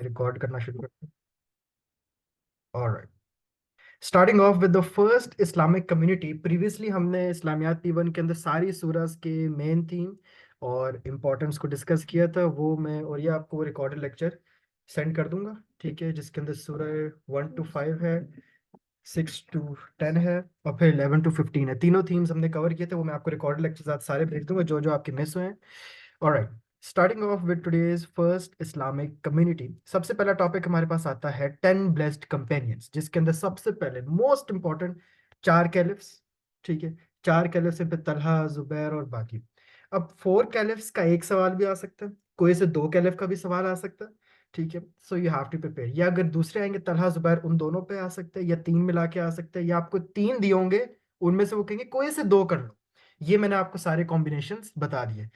Record करना शुरू करते हैं। Alright, starting of with the first Islamic community. Previously हमने इस्लामियात P1 के अंदर सारी सूरज के मेन थीम और इम्पोर्टेंस को डिस्कस किया था। वो मैं और ये आपको रिकॉर्डेड लेक्चर सेंड कर दूंगा, ठीक है, जिसके अंदर सूरह 1 to 5 है, 6 to 10 है और फिर 11 to 15 है। तीनों थीम्स हमने कवर किए थे, वो मैं आपको रिकॉर्डेड लेक्चर साथ सारे भेज दूंगा जो जो आपके मिस हुए हैं। Alright, starting of with today's first Islamic community. सबसे पहला टॉपिक हमारे पास आता है 10 ब्लेस्ड कंपेनियंस, जिसके अंदर सबसे पहले मोस्ट इंपॉर्टेंट 4 कैलिफ्स, ठीक है, 4 कैलिफ्स पे तलहा, जुबैर और बाकी। अब 4 कैलिफ्स का एक सवाल भी आ सकता है, कोई से 2 कैलिफ का भी सवाल आ सकता है, ठीक है। So you have to prepare. या अगर दूसरे आएंगे तलहा जुबैर, उन दोनों पे आ सकते हैं, या 3 मिला के आ सकते हैं, या आपको 3 दिए होंगे उनमें से वो कहेंगे कोई से 2 कर लो। ये मैंने आपको सारे कॉम्बिनेशंस बता दिए।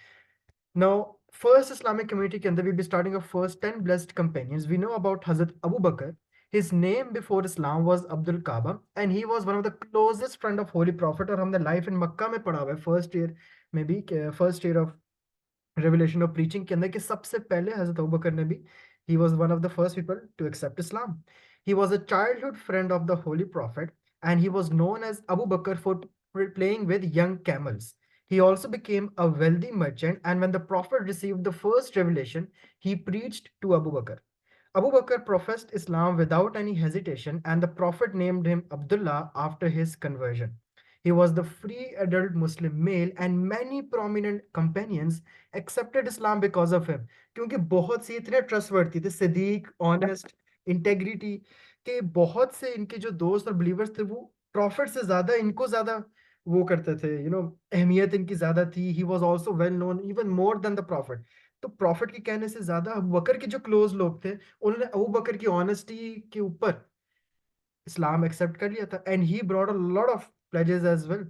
Now, first Islamic community के अंदर we'll be starting our first 10 blessed companions. We know about Hazrat Abu Bakr. His name before Islam was Abdul Kaaba, and he was one of the closest friend of Holy Prophet. और हमने life in Makkah में पढ़ा हुआ है first year में भी, first year of revelation of preaching के अंदर, कि सबसे पहले हजरत अबू बकर ने भी, he was one of the first people to accept Islam. He was a childhood friend of the Holy Prophet, and he was known as Abu Bakr for playing with young camels. He also became a wealthy merchant, and when the Prophet received the first revelation, he preached to Abu Bakr. Abu Bakr professed Islam without any hesitation, and the Prophet named him Abdullah after his conversion. He was the free adult Muslim male, and many prominent companions accepted Islam because of him. क्योंकि बहुत से इतने trustworthy थे, Sadiq, honest, integrity के बहुत से इनके जो दोस्त और बिलीवर्स थे, वो प्रॉफिट से ज्यादा इनको ज्यादा वो करते थे, अहमियत इनकी ज्यादा थी। He was also well known even more than the profit. तो प्रॉफिट के कहने से ज्यादा अबू बकर के जो क्लोज लोग थे, उन्होंने अबू बकर की ऑनेस्टी के ऊपर इस्लाम एक्सेप्ट कर लिया था, and he brought a lot of pledges as well.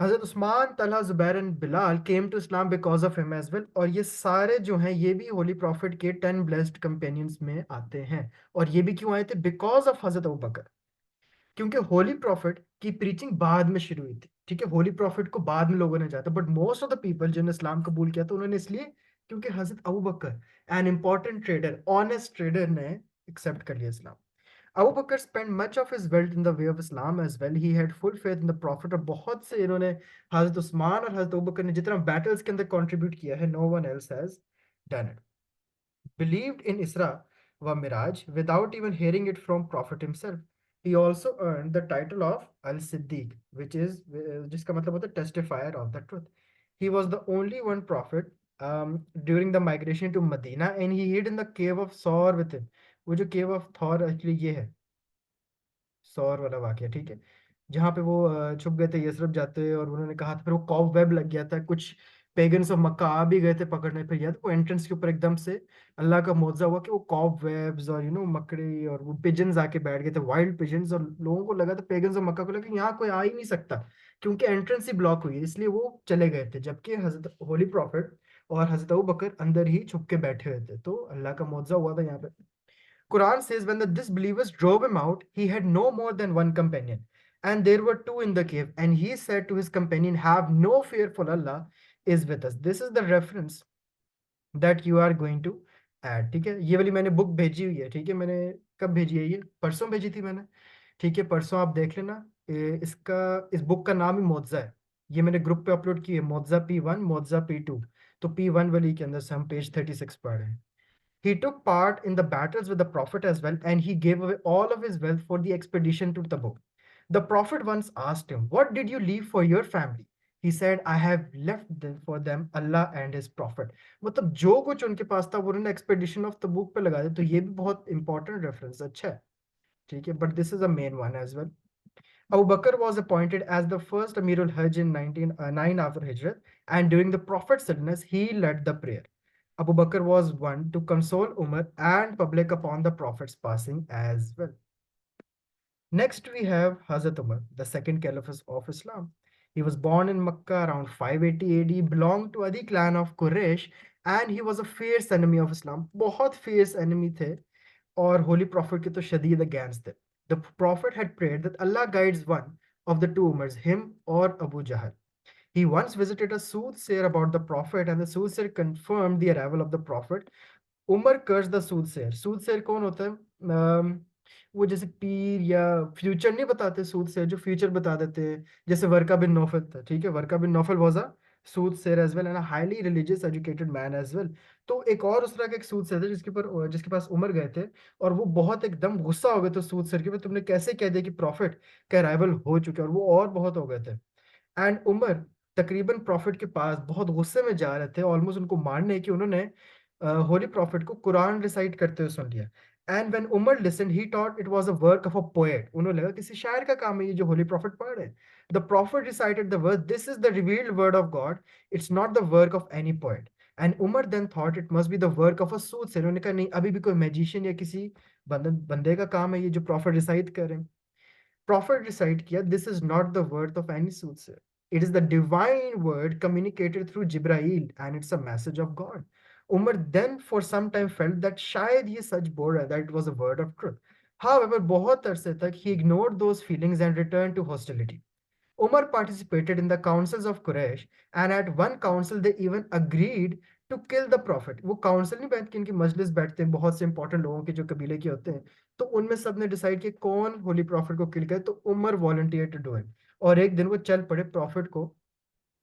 Hazrat Usman, Talha, Zubair and Bilal came to Islam because of him as well. और ये सारे जो हैं ये भी होली प्रॉफिट के 10 ब्लेस्ड कंपेनियंस में आते हैं। और ये भी क्यों आए थे? बिकॉज ऑफ हजरत अबू बकर। क्योंकि होली प्रॉफिट की प्रीचिंग बाद में शुरू हुई थी, ठीक है, होली प्रॉफिट को बाद में लोगों ने जाता, but most of the people जिन्होंने इस्लाम कबूल किया था उन्होंने इसलिए क्योंकि Hazrat Abu Bakr, an important trader, honest trader, ने एक्सेप्ट कर लिया इस्लाम। Abu Bakr spent much of his wealth in the way of Islam as well. He had full faith in the Prophet. और बहुत से इन्होंने, हजरत उस्मान और हजरत अबू बकर ने जितना बैटल्स के अंदर कंट्रीब्यूट किया है, no one else has done it. Believed in Isra wa Miraj without even hearing it from Prophet himself. He also earned the title of Al-Siddiq, which is जिसका मतलब होता है testifier of the truth. He was the only one prophet during the migration to Medina, and he hid in the cave of Saur with him. वो जो केव of Thor actually ये है सौर वाला वाक्य, ठीक है, जहाँ पे वो छुप गए थे यसरब जाते, और उन्होंने कहा था, फिर वो कॉब वेब लग गया था, कुछ पेगन्स ऑफ मक्का आ भी गए थे पकड़ने, फिर याद वो एंट्रेंस के ऊपर एकदम से अल्लाह का मौजज़ा हुआ कि वो कॉब वेब्स और मकड़ी और वो पिजन्स आके बैठ गए थे, वाइल्ड पिजन्स, और लोगों को लगा था, पेगन्स ऑफ मक्का को लगा कि यहाँ कोई आ ही नहीं सकता क्योंकि एंट्रेंस ही ब्लॉक हुई है, इसलिए वो चले गए थे, जबकि हजरत होली प्रॉफिट और हजरत अबू बकर अंदर ही छुप के बैठे हुए थे। तो अल्लाह का मौजज़ा हुआ था यहाँ पे। Quran says when the disbelievers drove him out, he had no more than one companion, and there were two in the cave. And he said to his companion, "Have no fear, for Allah is with us." This is the reference that you are going to add. ठीक है, ये वाली मैंने book भेजी हुई है, ठीक है, मैंने कब भेजी है? ये परसों भेजी थी मैंने, ठीक है, परसों आप देख लेना। इस बुक का नाम ही मोज़ा है। ये मैंने ग्रुप पे अपलोड की है, मोज़ा P1, मोज़ा P2। तो P1 वाली के अंदर से हम पेज 36 पढ़ रहे हैं। He took part in the battles with the Prophet as well, and he gave away all of his wealth for the expedition to Tabuk. The Prophet once asked him, "What did you leave for your family?" He said, "I have left for them Allah and His Prophet." मतलब जो कुछ उनके पास था वो उन्होंने expedition of तबूक पे लगा दिया। तो ये भी बहुत इंपॉर्टेंट रेफरेंस, अच्छा है, ठीक है, but this is a main one as well. Abu Bakr was appointed as the first Amir al-Hajj in 1909 after Hijrat, and during the Prophet's illness, he led the prayer. Abu Bakr was one to console Umar and public upon the Prophet's passing as well. Next, we have Hazrat Umar, the second caliph of Islam. He was born in Makkah around 580 AD, belonged to Adi clan of Quraysh, and he was a fierce enemy of Islam. बहुत fierce enemy थे, और Holy Prophet के तो शदीद against थे. The Prophet had prayed that Allah guides one of the two Umars, him or Abu Jahl. He once visited a soothsayer about the Prophet, and the soothsayer confirmed the arrival of the Prophet. Umar कर्ज the सूदसेर। सूदसेर कौन होता है? वो जैसे पीर या future नहीं बताते, सूदसेर जो फ्यूचर बता देते हैं, जैसे वर्का बिन नौफल था, ठीक है, Waraqa bin Naufal was a soothsayer as well and highly religious educated man as well. तो एक और उस तरह का एक सूदसेर था जिसके पास उमर गए थे, और वो बहुत एकदम गुस्सा हो गए थे सूदसेर के पे, तुमने कैसे कह दिया कि प्रॉफिट का अराइवल हो चुका है, और वो और बहुत हो गए थे। एंड उमर तकरीबन प्रॉफिट के पास बहुत गुस्से में जा रहे थे, ऑलमोस्ट उनको मारने की, उन्होंने होली प्रॉफिट को कुरान रिसाइट करते हुए सुन लिया। And when Umar listened he thought it was a work of a poet, उन्हें लगा किसी शायर का काम है ये जो होली प्रॉफिट पढ़ रहे हैं। The prophet recited the word, this is the revealed word of God, it's not the work of any poet. And Umar then thought it must be the work of a soothsayer, उन्होंने कहा नहीं, अभी भी कोई magician या किसी बंदे का काम है ये जो प्रॉफिट रिसाइट कर रहे हैं। Prophet recite किया, this is not the word of any soothsayer. It is the divine word communicated through Jibrail and it's a message of God. Umar then for some time felt that शायद ये सच बोल रहा है, that it was a word of truth. However, बहुत अरसे तक he ignored those feelings and returned to hostility. Umar participated in the councils of Quraysh, and at one council they even agreed to kill the prophet. वो council नहीं बैठ के इनकी मजलिस बैठते हैं बहुत से इंपॉर्टेंट लोगों के जो कबीले के होते हैं, तो उनमें सब ने डिसाइड किया कौन होली प्रॉफिट को किल करे, तो Umar volunteer to do it, और एक दिन वो चल पड़े प्रॉफिट को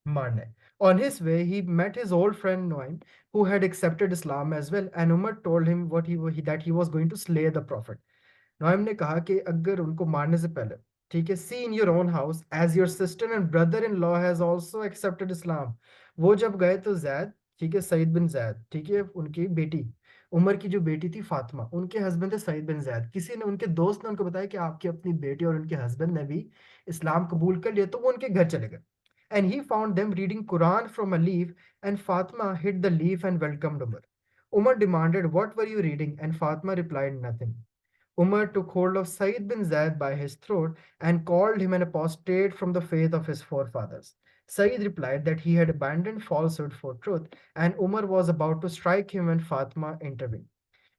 मारने। On his way, he met his old friend Noaim, who had accepted Islam as well, and Umar told him that he was going to slay the prophet. नॉयम ने कहा कि अगर उनको मारने से पहले, ठीक है, see in your own house as your sister and brother in law has also accepted Islam. वो जब गए तो जैद, ठीक है, सईद बिन जैद, ठीक है, उनकी बेटी, उमर की जो बेटी थी फातिमा, उनके हस्बैंड थे सईद बिन जैद, किसी ने, उनके दोस्त ने उनको बताया कि आपकी अपनी बेटी और उनके हस्बैंड ने भी इस्लाम कबूल कर लिया, तो वो उनके घर चले गए। And he found them reading Quran from a leaf, and Fatima hit the leaf and welcomed Umar. Umar demanded what were you reading, and Fatima replied nothing. Umar took hold of Said bin Zaid by his throat and called him an apostate from the faith of his forefathers. Said replied that he had abandoned falsehood for truth, and Umar was about to strike him when Fatima intervened.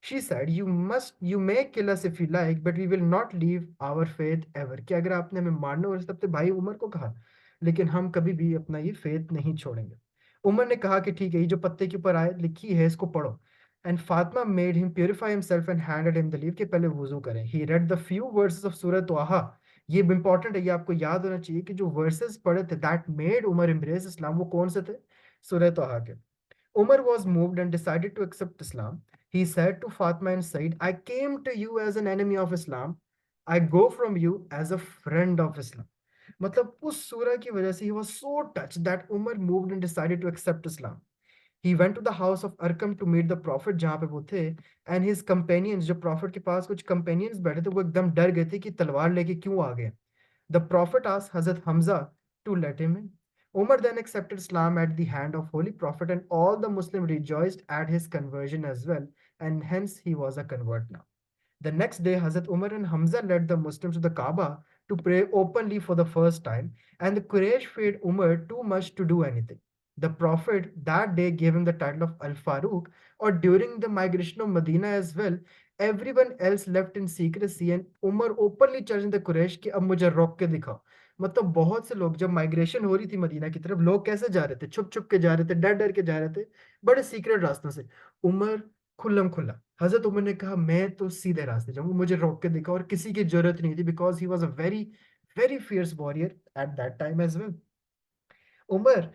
She said, you may kill us if you like, but we will not leave our faith ever. कि अगर आपने हमें मारना हो, तब तो भाई उमर को कहा, लेकिन हम कभी भी अपना ये फेथ नहीं छोड़ेंगे। उमर ने कहा कि ठीक है, ये जो पत्ते के ऊपर आयत लिखी है इसको पढ़ो। And Fatima made him purify himself and handed him the leaf, के पहले वुजू करें। He read the few verses of Surah Taha. ये इंपॉर्टेंट है, ये आपको याद होना चाहिए कि जो वर्सेस पढ़े थे दैट मेड उमर एम्ब्रेस इस्लाम, वो कौन से थे? सूरह तोहा के। Umar was moved and decided to accept Islam. He said to Fatima and Said, I came to you as an enemy of Islam. I go from you as a friend of Islam. मतलब उस सूरह की वजह से he was so touched that Umar moved and decided to accept Islam. He went to the house of Arqam to meet the Prophet जहाँ पे वो थे, and his companions, जो Prophet के पास कुछ companions बैठे थे, वो एकदम डर गए थे कि तलवार लेके क्यों आ गए। The Prophet asked Hazrat Hamza to let him in. Umar then accepted Islam at the hand of Holy Prophet, and all the Muslims rejoiced at his conversion as well, and hence he was a convert now. The next day, Hazrat Umar and Hamza led the Muslims to the Kaaba to pray openly for the first time, and the Quraysh feared Umar too much to do anything. The Prophet that day gave him the title of Al Faruq, or during the migration of Medina as well, everyone else left in secrecy, and Umar openly challenged the Quraysh कि अब मुझे रोक के दिखाओ। मतलब बहुत से लोग, जब माइग्रेशन हो रही थी मदीना की तरफ, लोग कैसे जा रहे थे? छुप छुप के जा रहे थे, डर डर के जा रहे थे, बड़े सीक्रेट रास्तों से। उमर खुल्लम खुल्ला, हजरत उमर ने कहा मैं तो सीधे रास्ते जाऊंगा, मुझे रोक के दिखा, और किसी की जरूरत नहीं थी, because he was a very very fierce warrior at that time as well. Umar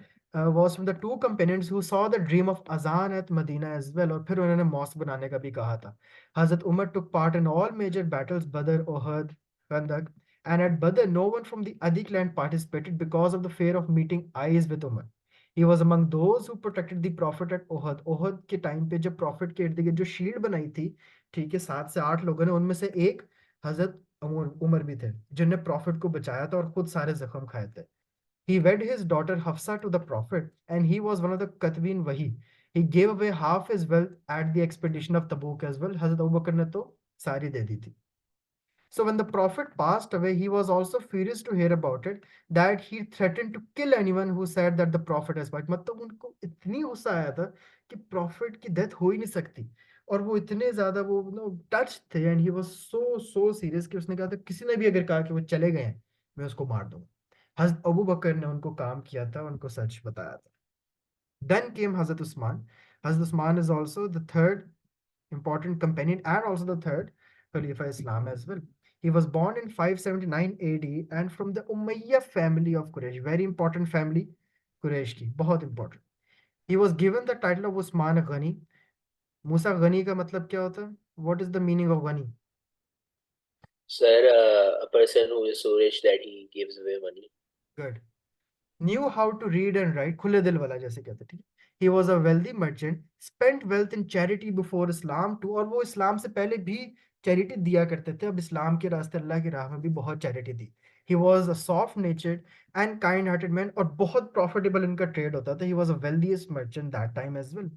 was from the two companions who saw the dream of Azan at Medina as well, और फिर उन्होंने मॉस्क बनाने का भी कहा था। हजरत Umar took part in all major battles, Badr, Uhud, Khandak, and at Badr no one from the Adi clan participated because of the fear of meeting eyes with Umar. He was among those who protected the prophet at Uhud. Uhud के time पे जब profit के इर्द गिर्द जो shield बनाई थी, ठीक है, 7 से 8 लोगों ने, उनमें से एक हजरत उमर भी थे जिन्होंने प्रॉफिट को बचाया था और खुद सारे जख्म खाए थे। He wed his daughter Hafsa to the Prophet, and he was one of the Katwin Wahi. He gave away half his wealth at the expedition of Tabuk as well. Hazrat Abu Bakr ने तो सारी दे दी थी। So when the Prophet passed away, he was also furious to hear about it, that he threatened to kill anyone who said that the Prophet has died. मतलब उनको इतनी गुस्सा आया था कि Prophet की डेथ हो ही नहीं सकती, और वो इतने ज्यादा वो टच थे, and he was so serious कि उसने कहा था किसी ने भी अगर कहा कि वो चले गए हैं, मैं उसको मार दूंगा। हज़रत अबू बकर ने उनको काम किया था, उनको सच बताया था। Then came Hazrat Usman. Hazrat Usman is also the third important companion, and also the third Khalifa Islam as well. He was born in 579 AD and from the Umayyad family of Quraysh. Very important family, Quraysh की, बहुत important. He was given the title of Usman Ghani. मूसा गनी का मतलब क्या होता है? What is the meaning of Ghani? Sir, a person who is so rich that he gives away money. Good. Knew how to read and write, खुले दिल वाला जैसे कहते हैं, ठीक है. He was a wealthy merchant, spent wealth in charity before Islam too, और वो इस्लाम से पहले भी चैरिटी दिया करते थे. अब इस्लाम के रास्ते अल्लाह की राह में भी बहुत charity the. He was a soft natured and kind hearted man, और बहुत प्रॉफिटेबल इनका ट्रेड होता था. He was a wealthiest merchant that time as well.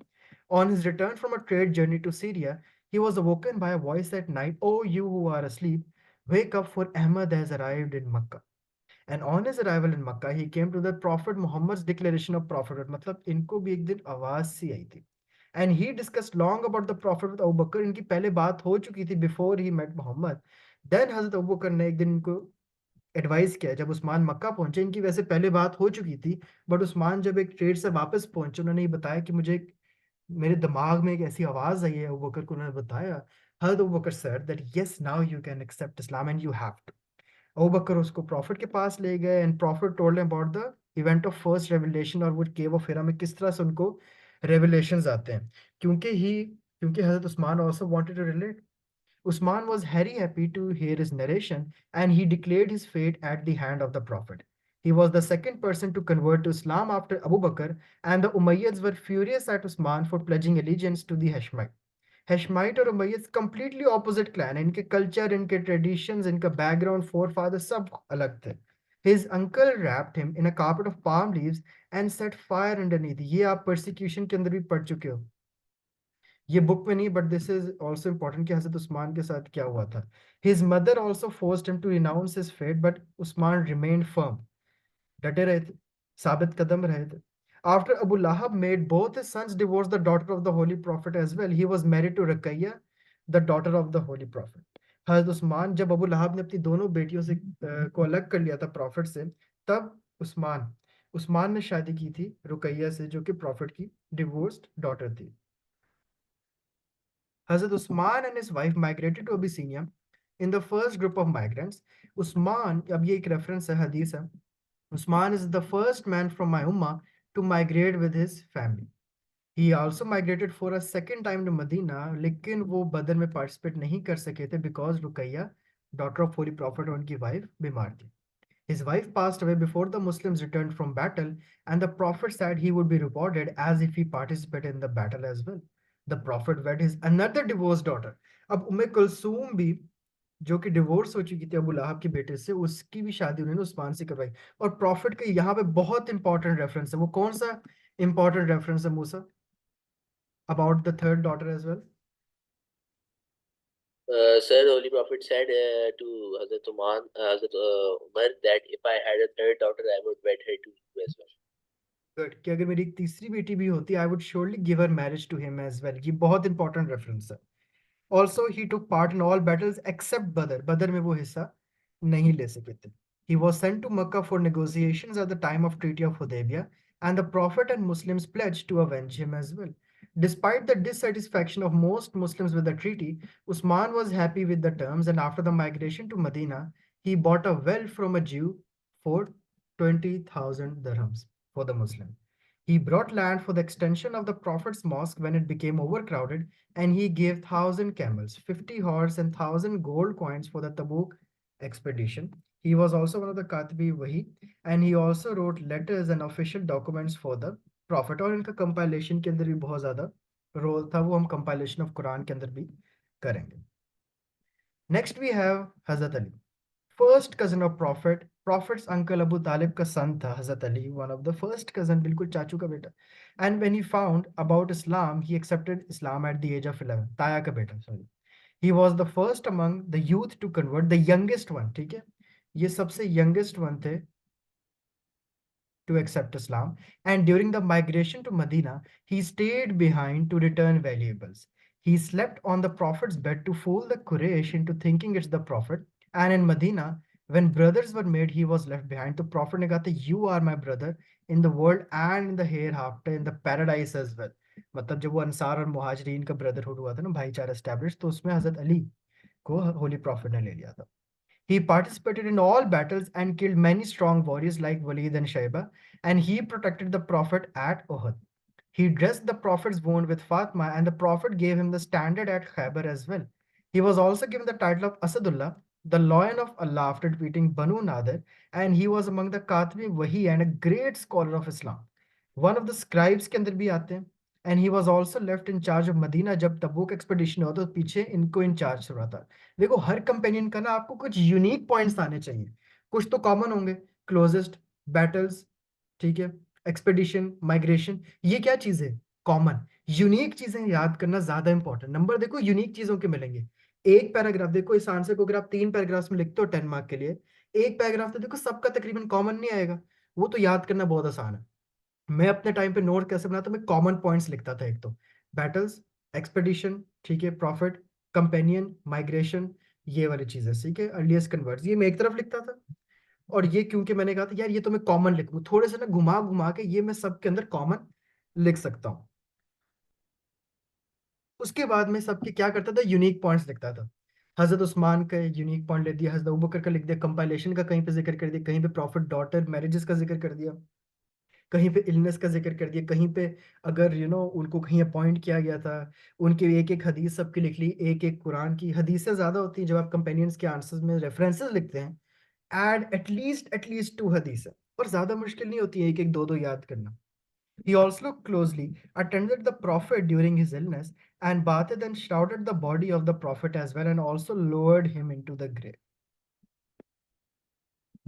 On his return from a trade journey to Syria, he was awoken by a voice at night, "Oh, you who are asleep, wake up, for Ahmad has arrived in Makkah." And on his arrival in Makkah, he came to the Prophet Muhammad's declaration of prophethood. मतलब इनको भी एक दिन आवाज सी आई थी. And he discussed long about the Prophet with Abu Bakr. इनकी पहले बात हो चुकी थी before he met Muhammad. Then हजरत अबू बकर ने एक दिन इनको एडवाइस किया. जब उस्मान मक्का पहुंचे, इनकी वैसे पहले बात हो चुकी थी, बट उस्मान जब एक ट्रेड से वापस पहुंचे, उन्होंने ये बताया कि मुझे मेरे दिमाग में एक ऐसी आवाज आई है. अबू बकर को उन्होंने बताया. हजरत अबू बकर said that yes, now you can accept Islam and you have to. Abu बकर उसको प्रॉफिट के पास ले गए and profit told him about the event of first revelation, और वो केव ऑफ हिरा में किस तरह से उनको रेवलेशंस आते हैं. क्योंकि हजरत Usman also wanted to relate. Usman was very happy to hear his narration and he declared his fate at the hand of the Prophet. He was the second person to convert to Islam after Abu Bakr, and the Umayyads were furious at Usman for pledging allegiance to the Hashemite. हैशमाइट और Umayyad completely opposite clan है. इनके culture, इनके traditions, इनका background, four father सब अलग थे. His uncle wrapped him in a carpet of palm leaves and set fire underneath. ये आप persecution के अंदर भी पढ़ चुके हो. ये बुक में नहीं, but this is also important कि हजरत उस्मान के साथ क्या हुआ था. His mother also forced him to renounce his faith, but Usman remained firm. डटे रहे थे, साबित कदम रहे थे. After Abu Lahab made both his sons divorce the daughter of the Holy Prophet as well, he was married to Ruqayya, the daughter of the Holy Prophet. हजरत उस्मान, जब अबू लहाब ने अपनी दोनों बेटियों से को अलग कर लिया था प्रॉफिट से, तब उस्मान ने शादी की थी रुकैया से, जो कि प्रॉफिट की डिवोर्स्ड डॉटर थी. Hazrat Usman and his wife migrated to Abyssinia in the first group of migrants. Usman, अब ये एक रेफरेंस है, हदीस है. Usman is the first man from my ummah to migrate with his family. He also migrated for a second time to Medina, लेकिन वो बदर में participate नहीं कर सके थे because Ruqaiya, daughter of Holy Prophet, और उनकी wife बीमार थी. His wife passed away before the Muslims returned from battle, and the Prophet said he would be rewarded as if he participated in the battle as well. The Prophet wed his another divorced daughter. अब उम्मे कुलसूम भी, जो कि divorce हो चुकी थी अबू लहाब के बेटे से, उसकी भी शादी उन्होंने उस्मान से करवाई. और प्रॉफिट का यहाँ पे बहुत इंपॉर्टेंट रेफरेंस है. वो कौन सा इंपॉर्टेंट रेफरेंस है Musa? About the third daughter as well. Sir, the Holy Prophet said to Hazrat Umar that if I had a third daughter, I would wed her to you as well. Good. कि अगर मेरी एक तीसरी बेटी भी होती, I would surely give her marriage to him as well. ये बहुत इंपॉर्टेंट रेफरेंस है. Also, he took part in all battles except Badr. Badr में वो हिस्सा नहीं ले सके थे. He was sent to Makkah for negotiations at the time of Treaty of Hudaybiyah, and the Prophet and Muslims pledged to avenge him as well. Despite the dissatisfaction of most Muslims with the treaty, Usman was happy with the terms, and after the migration to Medina, he bought a well from a Jew for 20,000 dirhams for the Muslim. He brought land for the extension of the Prophet's mosque when it became overcrowded, and he gave 1,000 camels, 50 horses, and 1,000 gold coins for the Tabuk expedition. He was also one of the Katibi Wahi, and he also wrote letters and official documents for the Prophet. और इनका compilation के अंदर भी बहुत ज़्यादा role था, वो हम compilation of Quran के अंदर भी करेंगे. Next we have Hazrat Ali, first cousin of Prophet. Prophet's uncle Abu Talib का son था Hazrat Ali, one of the first cousin, बिल्कुल चाचू का बेटा. And when he found about Islam, he accepted Islam at the age of 11. ताया का बेटा, sorry. He was the first among the youth to convert, the youngest one, ठीक है? ये सबसे youngest one थे to accept Islam. And during the migration to Medina, he stayed behind to return valuables. He slept on the Prophet's bed to fool the Quraysh into thinking it's the Prophet. And in Medina, when brothers were made, he was left behind. The Prophet ने कहा था, you are my brother in the world and in the hereafter, in the paradise as well. मतलब जब वो अंसार और मुहाजिरीन का brotherhood हुआ था ना, भाईचारा एस्टैब्लिश, तो उसमें हजरत अली को होली प्रॉफिट ने ले लिया था. He participated in all battles and killed many strong warriors like Walid and Shaiba, and he protected the Prophet at Uhud. He dressed the Prophet's wound with Fatima, and the Prophet gave him the standard at Khaybar as well. He was also given the title of Asadullah, the Lion of Allah, after defeating Banu Nadir, and he was among the Khatmi Wahi and a great scholar of Islam. One of the scribes के अंदर भी आते हैं. And he was also left in charge of Medina जब तबूक expedition हुआ तो पीछे इनको इन चार्ज हुआ था. देखो हर कंपेनियन का ना आपको कुछ यूनिक पॉइंट्स आने चाहिए. कुछ तो कॉमन होंगे. क्लोजेस्ट, बैटल्स, ठीक है, एक्सपेडिशन, माइग्रेशन, ये क्या चीज है? कॉमन. यूनिक चीजें याद करना ज्यादा इंपॉर्टेंट. नंबर देखो यूनिक चीजों के मिलेंगे. एक पैराग्राफ देखो, इस आंसर को अगर आप 3 पैराग्राफ्स में लिखते हो 10 मार्क के लिए, एक पैराग्राफ तो देखो सबका तकरीबन कॉमन नहीं आएगा. वो तो याद करना बहुत आसान है. मैं अपने टाइम पे नोट कैसे बनाता, मैं कॉमन पॉइंट्स लिखता था. एक तो बैटल्स, एक्सपेडिशन, ठीक है, प्रॉफिट, कंपेनियन, माइग्रेशन, ये वाली चीजें, ठीक है, अर्लीस्ट कन्वर्ट्स, ये मैं एक तरफ लिखता था. और ये क्योंकि मैंने कहा था यार ये तो मैं कॉमन लिखूं, थोड़े से ना घुमा घुमा के ये मैं सबके अंदर कॉमन लिख सकता हूँ. उसके बाद में सबके क्या करता था, यूनिक पॉइंट्स लिखता था. हजरत उस्मान का यूनिक पॉइंट ले दिया, हजरत अबू बकर का लिख दिया, कंपाइलेशन का कहीं पे जिक्र कर दिया, कहीं पे प्रॉफिट डॉटर मैरिजेस का जिक्र कर दिया, कहीं पे इलनेस का जिक्र कर दिया, कहीं पे अगर उनको कहीं अपॉइंट किया गया था, उनकी एक एक हदीस सबकी लिख ली. एक एक कुरान की हदीसें ज्यादा होती हैं जब आप कंपेनियंस के आंसर्स में रेफरेंसेस लिखते हैं. ऐड एटलीस्ट 2 हदीस है, और ज्यादा मुश्किल नहीं होती है एक एक दो दो याद करना. He also closely attended the prophet during his illness and bathed and shrouded the body of the prophet as well, and also lowered him into the grave.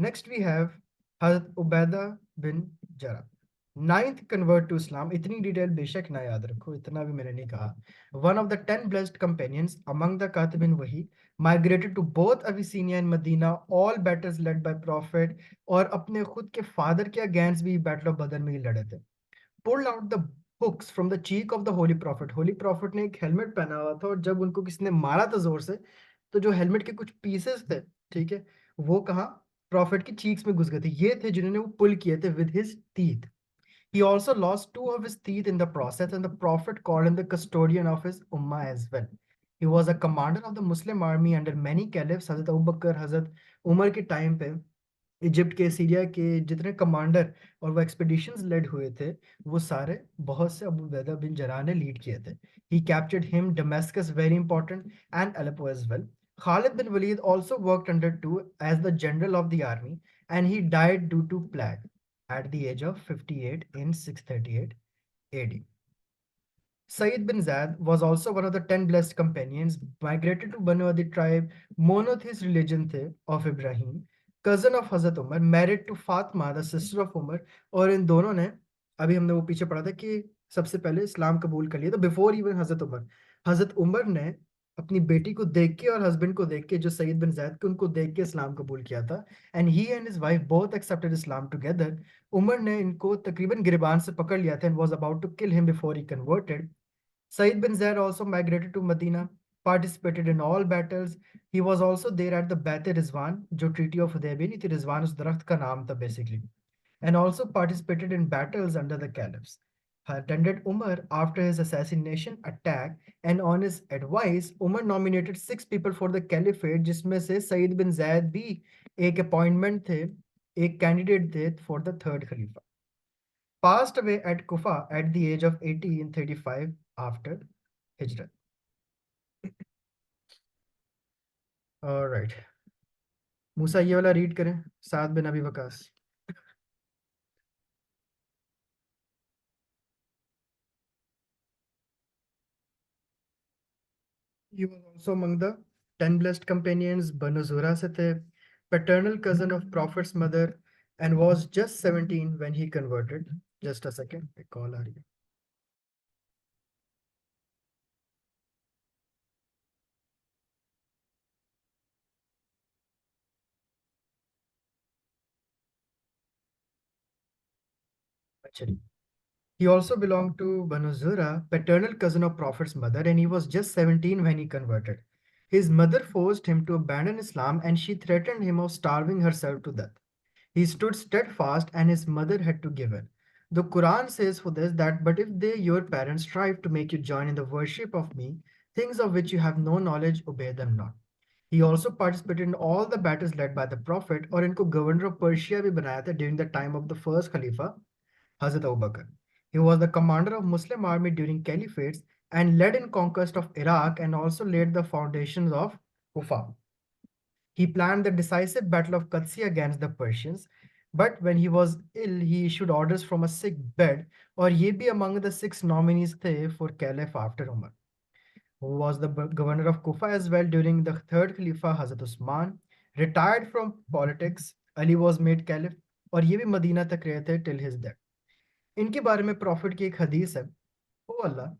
Next we have Hazrat Ubaidah bin Jarrah. Ninth convert to Islam. इतनी detail बेशक ना याद रखो, इतना भी मैंने नहीं कहा. One of the 10 blessed companions among the Katibin Wahi migrated to both Abyssinia and Medina, all battles led by Prophet, और अपने खुद के फादर के अगेंस्ट भी बैटल ऑफ बदर में ही लड़े थे. Pulled out the hooks from the cheek of the holy prophet. Holy prophet ने एक हेलमेट पहना हुआ था, और जब उनको किसी ने मारा था जोर से, तो जो हेलमेट के कुछ पीसेस थे, ठीक है, वो कहाँ, प्रॉफिट की चीक्स में घुस गए थे. ये थे जिन्होंने वो पुल किए थे with his teeth. He also lost 2 of his teeth in the process, and the Prophet called him the custodian of his ummah as well. He was a commander of the Muslim army under many caliphs. हजरत अबू बकर, हजरत उमर के time पे Egypt के, Syria के जितने commander और वो expeditions lead हुए थे, वो सारे बहुत से अबू उबैदा बिन जराह ने लीड किए थे. He captured him Damascus, very important, and Aleppo as well. Khalid bin Walid also worked under two as the general of the army, and he died due to plague at the age of 58 in 638 AD. Sayyid bin Zaid was also one of the 10 blessed companions, migrated to Banu Adi tribe, monotheist religion the of Ibrahim, cousin of Hazrat Umar, married to Fatima, the sister of Umar, और इन दोनों ने, अभी हमने वो पीछे पढ़ा था कि सबसे पहले इस्लाम कबूल कर लिया था बिफोर इवन हजरत उमर ने अपनी बेटी को देख के और हस्बैंड को देख के, जो सईद बिन जैद के, उनको देख के इस्लाम कबूल किया था. And he and his wife both accepted Islam together. Umar ने इनको तकरीबन गिरबान से पकड़ लिया था, and was about to kill him before he converted. Said bin Zaid also migrated to Medina, participated in all battles. He was also there at the Bait Rizwan, जो Treaty of Hudaybiyah नहीं थी, रिजवान उस दरख्त का नाम था basically, and also participated in battles under the caliphs. Attended Umar after his assassination attack, and on his advice, Umar nominated 6 people for the caliphate, जिसमें से सईद बिन जैद भी एक अपॉइंटमेंट थे, एक कैंडिडेट थे for the third Khalifa. Passed away at Kufa at the age of 80 in 35 after Hijrah. All right. मूसा ये वाला read करें, साद बिन अबी Waqas. He was also among the 10 blessed companions. Banu Zura se the, paternal cousin of Prophet's mother, and was just 17 when he converted. Just a second, a call aa rahi hai. Achha. He also belonged to Banu Zura, paternal cousin of Prophet's mother, and he was just 17 when he converted. His mother forced him to abandon Islam, and she threatened him of starving herself to death. He stood steadfast, and his mother had to give in. The Quran says for this that, but if they, your parents, strive to make you join in the worship of me, things of which you have no knowledge, obey them not. He also participated in all the battles led by the Prophet, और इनको governor of Persia भी बनाया था during the time of the first Khalifa, Hazrat Abu Bakr. He was the commander of Muslim army during caliphates and led in conquest of Iraq and also laid the foundations of Kufa. He planned the decisive battle of Qadsi against the Persians, but when he was ill, he issued orders from a sick bed, और ये भी among the 6 nominees थे for caliph after Umar, who was the governor of Kufa as well during the third Khalifa Hazrat Usman, retired from politics. Ali was made caliph, और ये भी Medina तक रहे थे till his death. इनके बारे में प्रॉफिट की एक हदीस है, ओ अल्लाह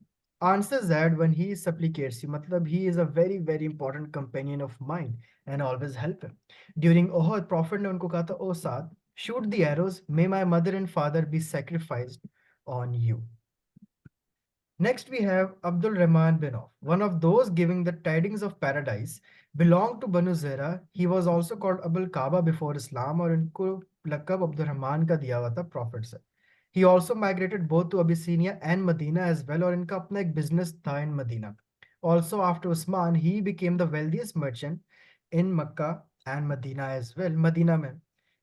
answers that when he supplicates you, मतलब he is a very very important companion of mine and always help him. During Uhud, Prophet ने उनको कहा था, ओ साद, shoot the arrows, may my mother and father be sacrificed on you. Next, we have Abdul Rahman bin Auf, one of those giving the tidings of paradise, belonged to Banu Zera. He was also called Abul Kaaba before Islam, और इनको लकब Abdul Rahman का दिया हुआ था Prophet से. He also migrated both to Abyssinia and Medina as well, और इनका अपना एक business था in Medina. Also, after Usman, he became the wealthiest merchant in Mecca and Medina as well. Medina में.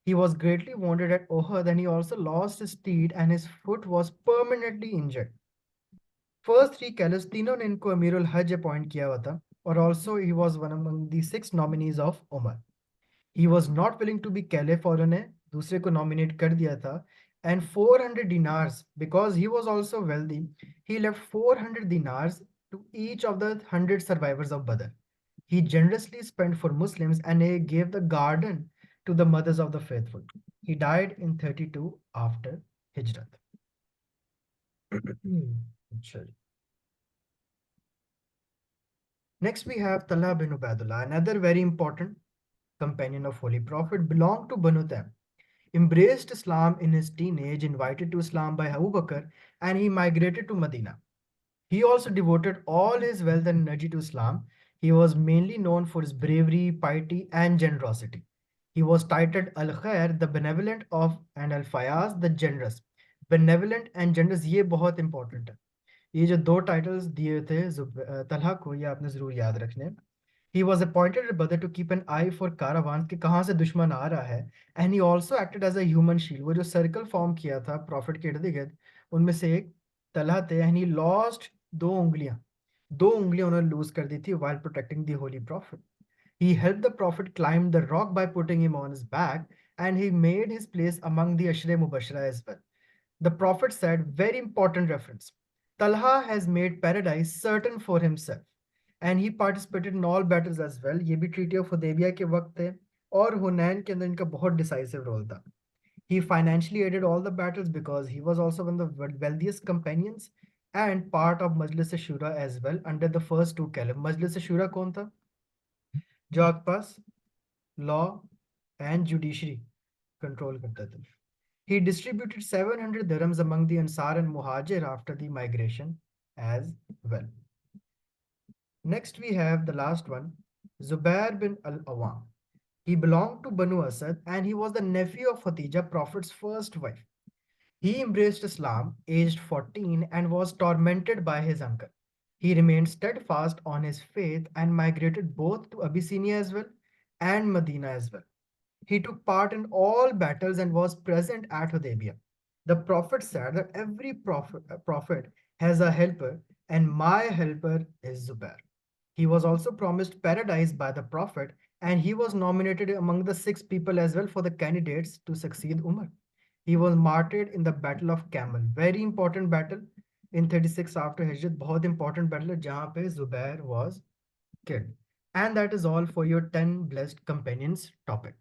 He was greatly wounded at Uhud, and he also lost his steed and his foot was permanently injured. First 3 caliphs, तीनों ने इनको अमीरुल हज appoint किया हुआ था, और also he was one among the 6 nominees of Umar. He was not willing to be caliph, और उन्हें दूसरे को nominate कर दिया था, and 400 dinars, because he was also wealthy, he left 400 dinars to each of the 100 survivors of Badr. He generously spent for Muslims and he gave the garden to the mothers of the faithful. He died in 32 after Hijrat. Next, we have Talha bin Ubaidullah, another very important companion of Holy Prophet, belonged to Banu Taym, embraced Islam in his teenage, invited to Islam by Abu Bakr, and he migrated to Medina. He also devoted all his wealth and energy to Islam. He was mainly known for his bravery, piety, and generosity. He was titled Al-Khair, the benevolent of, and Al-Fayaz, the generous. Benevolent and generous, ये बहुत important है. ये जो 2 titles दिए थे तलहा को, ये आपने जरूर याद रखने. He was appointed a brother to keep an eye for caravans कि कहाँ से दुश्मन आ रहा है, and he also acted as a human shield. वो जो circle form किया था prophet के इर्द गिर्द, उनमें से एक तलहा थे, and he lost 2 उंगलियां उन्होंने lose कर दी थी while protecting the holy prophet. He helped the prophet climb the rock by putting him on his back, and he made his place among the Ashre Mubashara as well. The prophet said, very important reference, Talha has made paradise certain for himself, and he participated in all battles as well. ये भी Treaty of Hudaybiyah के वक्त थे, और हुनैन के अंदर इनका बहुत decisive role था. He financially aided all the battles because he was also one of the wealthiest companions and part of Majlis Shura as well under the first 2 caliph. Majlis Shura कौन था? जो आपके पास law and judiciary control करता था. He distributed 700 dirhams among the Ansar and Muhajir after the migration as well. Next, we have the last one, Zubair bin al-Awam. He belonged to Banu Asad and he was the nephew of Khatija, Prophet's first wife. He embraced Islam aged 14 and was tormented by his uncle. He remained steadfast on his faith and migrated both to Abyssinia as well and Medina as well. He took part in all battles and was present at Hudaybiyah. The Prophet said that every prophet has a helper, and my helper is Zubair. He was also promised paradise by the Prophet, and he was nominated among the 6 people as well for the candidates to succeed Umar. He was martyred in the Battle of Camel. Very important battle in 36 after Hijrat. बहुत important battle है जहाँ पे Zubair was killed. And that is all for your 10 blessed companions topic.